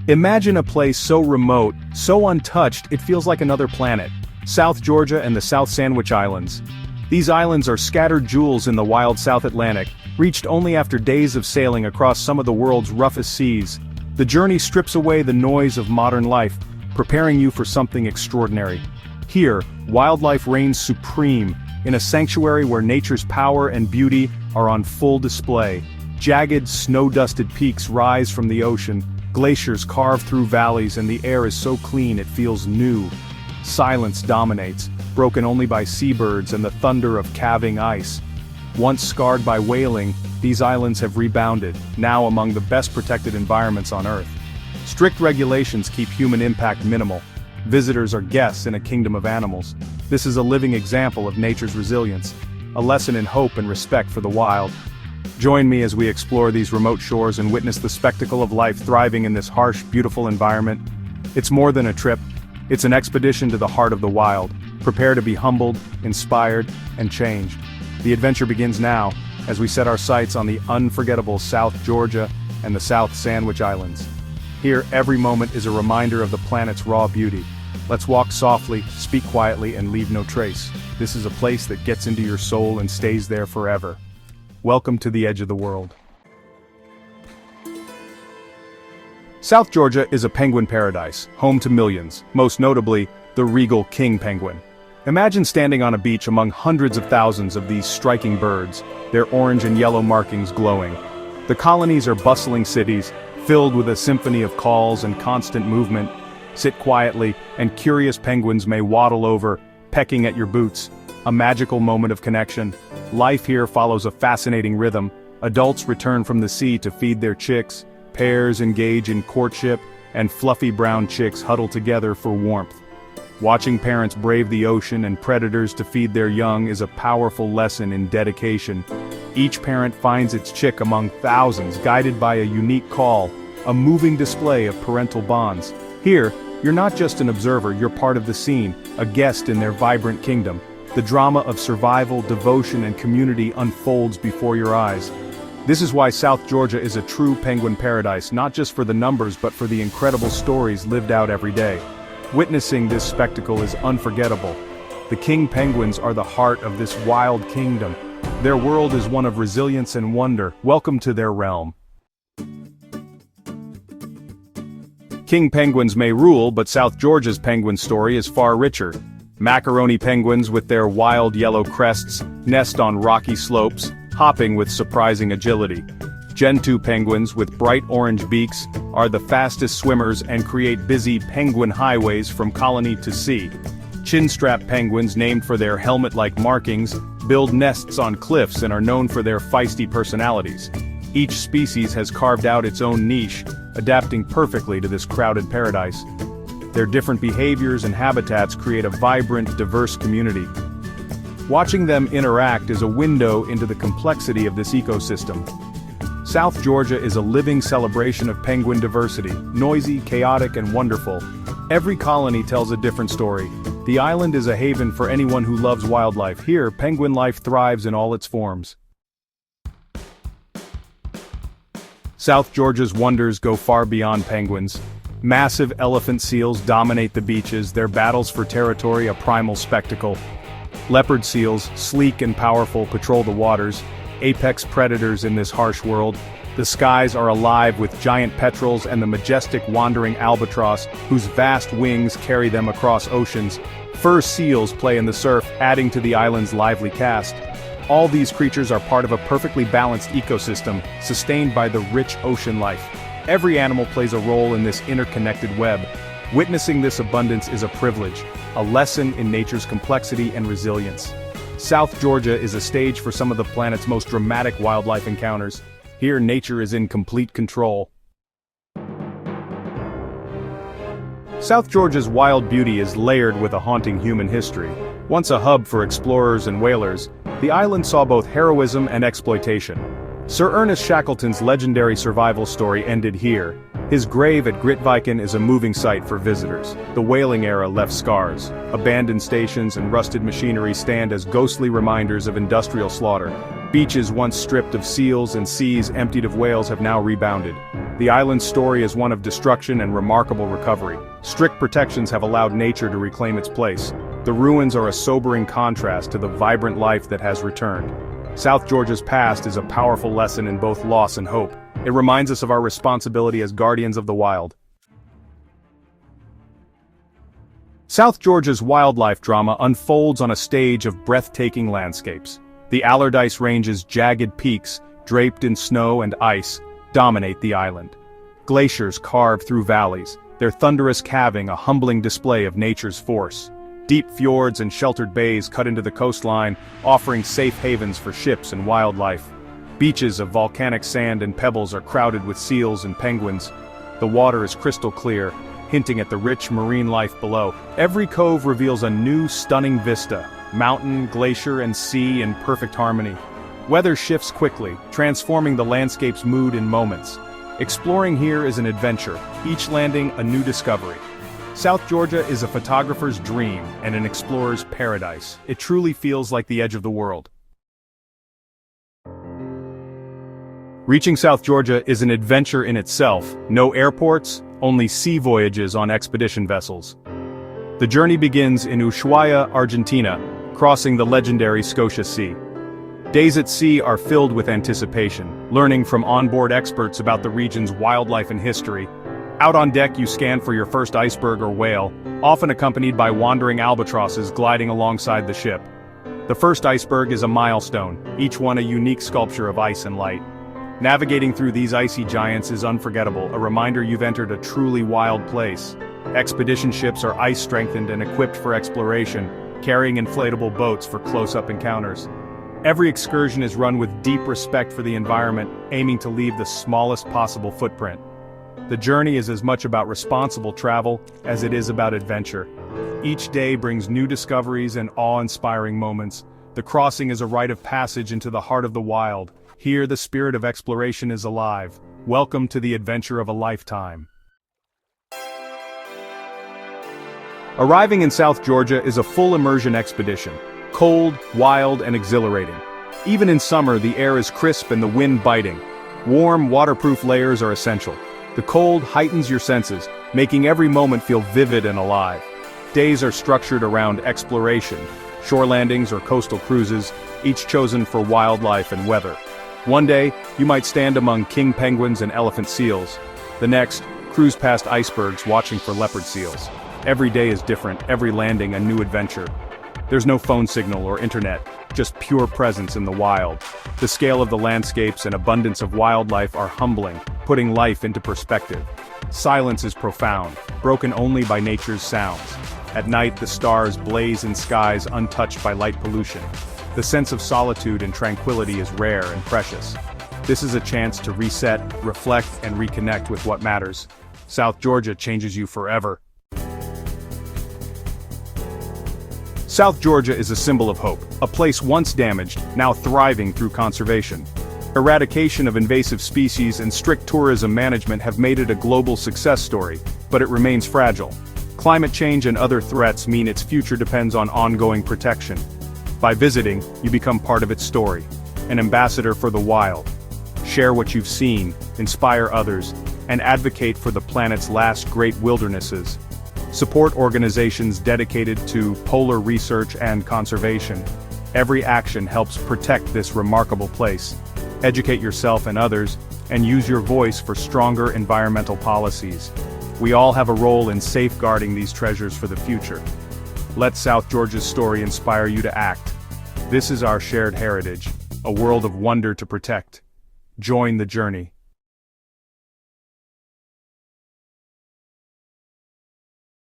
Imagine a place so remote, so untouched, it feels like another planet. South Georgia and the South Sandwich Islands. These islands are scattered jewels in the wild South Atlantic, reached only after days of sailing across some of the world's roughest seas. The journey strips away the noise of modern life, preparing you for something extraordinary. Here, wildlife reigns supreme, in a sanctuary where nature's power and beauty are on full display. Jagged, snow-dusted peaks rise from the ocean, glaciers carve through valleys, and the air is so clean it feels new. Silence dominates, broken only by seabirds and the thunder of calving ice. Once scarred by whaling, these islands have rebounded, now among the best protected environments on Earth. Strict regulations keep human impact minimal. Visitors are guests in a kingdom of animals. This is a living example of nature's resilience, a lesson in hope and respect for the wild. Join me as we explore these remote shores and witness the spectacle of life thriving in this harsh, beautiful environment. It's more than a trip. It's an expedition to the heart of the wild. Prepare to be humbled, inspired, and changed. The adventure begins now, as we set our sights on the unforgettable South Georgia and the South Sandwich Islands. Here, every moment is a reminder of the planet's raw beauty. Let's walk softly, speak quietly, and leave no trace. This is a place that gets into your soul and stays there forever. Welcome to the edge of the world. South Georgia is a penguin paradise, home to millions, most notably, the regal king penguin. Imagine standing on a beach among hundreds of thousands of these striking birds, their orange and yellow markings glowing. The colonies are bustling cities, filled with a symphony of calls and constant movement. Sit quietly, and curious penguins may waddle over, pecking at your boots. A magical moment of connection. Life here follows a fascinating rhythm. Adults return from the sea to feed their chicks, pairs engage in courtship, and fluffy brown chicks huddle together for warmth. Watching parents brave the ocean and predators to feed their young is a powerful lesson in dedication. Each parent finds its chick among thousands, guided by a unique call, a moving display of parental bonds. Here, you're not just an observer, you're part of the scene, a guest in their vibrant kingdom. The drama of survival, devotion, and community unfolds before your eyes. This is why South Georgia is a true penguin paradise, not just for the numbers but for the incredible stories lived out every day. Witnessing this spectacle is unforgettable. The king penguins are the heart of this wild kingdom. Their world is one of resilience and wonder. Welcome to their realm. King penguins may rule, but South Georgia's penguin story is far richer. Macaroni penguins with their wild yellow crests nest on rocky slopes, hopping with surprising agility. Gentoo penguins with bright orange beaks are the fastest swimmers and create busy penguin highways from colony to sea. Chinstrap penguins, named for their helmet-like markings, build nests on cliffs and are known for their feisty personalities. Each species has carved out its own niche, adapting perfectly to this crowded paradise. Their different behaviors and habitats create a vibrant, diverse community. Watching them interact is a window into the complexity of this ecosystem. South Georgia is a living celebration of penguin diversity, noisy, chaotic, and wonderful. Every colony tells a different story. The island is a haven for anyone who loves wildlife. Here, penguin life thrives in all its forms. South Georgia's wonders go far beyond penguins. Massive elephant seals dominate the beaches, their battles for territory a primal spectacle. Leopard seals, sleek and powerful, patrol the waters, apex predators in this harsh world. The skies are alive with giant petrels and the majestic wandering albatross, whose vast wings carry them across oceans. Fur seals play in the surf, adding to the island's lively cast. All these creatures are part of a perfectly balanced ecosystem, sustained by the rich ocean life. Every animal plays a role in this interconnected web. Witnessing this abundance is a privilege, a lesson in nature's complexity and resilience. South Georgia is a stage for some of the planet's most dramatic wildlife encounters. Here, nature is in complete control. South Georgia's wild beauty is layered with a haunting human history. Once a hub for explorers and whalers, the island saw both heroism and exploitation. Sir Ernest Shackleton's legendary survival story ended here. His grave at Grytviken is a moving sight for visitors. The whaling era left scars. Abandoned stations and rusted machinery stand as ghostly reminders of industrial slaughter. Beaches once stripped of seals and seas emptied of whales have now rebounded. The island's story is one of destruction and remarkable recovery. Strict protections have allowed nature to reclaim its place. The ruins are a sobering contrast to the vibrant life that has returned. South Georgia's past is a powerful lesson in both loss and hope. It reminds us of our responsibility as guardians of the wild. South Georgia's wildlife drama unfolds on a stage of breathtaking landscapes. The Allardyce Range's jagged peaks, draped in snow and ice, dominate the island. Glaciers carve through valleys, their thunderous calving a humbling display of nature's force. Deep fjords and sheltered bays cut into the coastline, offering safe havens for ships and wildlife. Beaches of volcanic sand and pebbles are crowded with seals and penguins. The water is crystal clear, hinting at the rich marine life below. Every cove reveals a new stunning vista, mountain, glacier, and sea in perfect harmony. Weather shifts quickly, transforming the landscape's mood in moments. Exploring here is an adventure, each landing a new discovery. South Georgia is a photographer's dream and an explorer's paradise. It truly feels like the edge of the world. Reaching South Georgia is an adventure in itself. No airports, only sea voyages on expedition vessels. The journey begins in Ushuaia, Argentina, crossing the legendary Scotia Sea. Days at sea are filled with anticipation, learning from onboard experts about the region's wildlife and history. Out on deck you scan for your first iceberg or whale, often accompanied by wandering albatrosses gliding alongside the ship. The first iceberg is a milestone, each one a unique sculpture of ice and light. Navigating through these icy giants is unforgettable, a reminder you've entered a truly wild place. Expedition ships are ice-strengthened and equipped for exploration, carrying inflatable boats for close-up encounters. Every excursion is run with deep respect for the environment, aiming to leave the smallest possible footprint. The journey is as much about responsible travel as it is about adventure. Each day brings new discoveries and awe-inspiring moments. The crossing is a rite of passage into the heart of the wild. Here the spirit of exploration is alive. Welcome to the adventure of a lifetime. Arriving in South Georgia is a full immersion expedition. Cold, wild, and exhilarating. Even in summer, the air is crisp and the wind biting. Warm, waterproof layers are essential. The cold heightens your senses, making every moment feel vivid and alive. Days are structured around exploration, shore landings or coastal cruises, each chosen for wildlife and weather. One day, you might stand among king penguins and elephant seals. The next, cruise past icebergs watching for leopard seals. Every day is different, every landing a new adventure. There's no phone signal or internet, just pure presence in the wild. The scale of the landscapes and abundance of wildlife are humbling, putting life into perspective. Silence is profound, broken only by nature's sounds. At night, the stars blaze in skies untouched by light pollution. The sense of solitude and tranquility is rare and precious. This is a chance to reset, reflect, and reconnect with what matters. South Georgia changes you forever. South Georgia is a symbol of hope, a place once damaged, now thriving through conservation. Eradication of invasive species and strict tourism management have made it a global success story, but it remains fragile. Climate change and other threats mean its future depends on ongoing protection. By visiting, you become part of its story, an ambassador for the wild. Share what you've seen, inspire others, and advocate for the planet's last great wildernesses. Support organizations dedicated to polar research and conservation. Every action helps protect this remarkable place. Educate yourself and others, and use your voice for stronger environmental policies. We all have a role in safeguarding these treasures for the future. Let South Georgia's story inspire you to act. This is our shared heritage, a world of wonder to protect. Join the journey.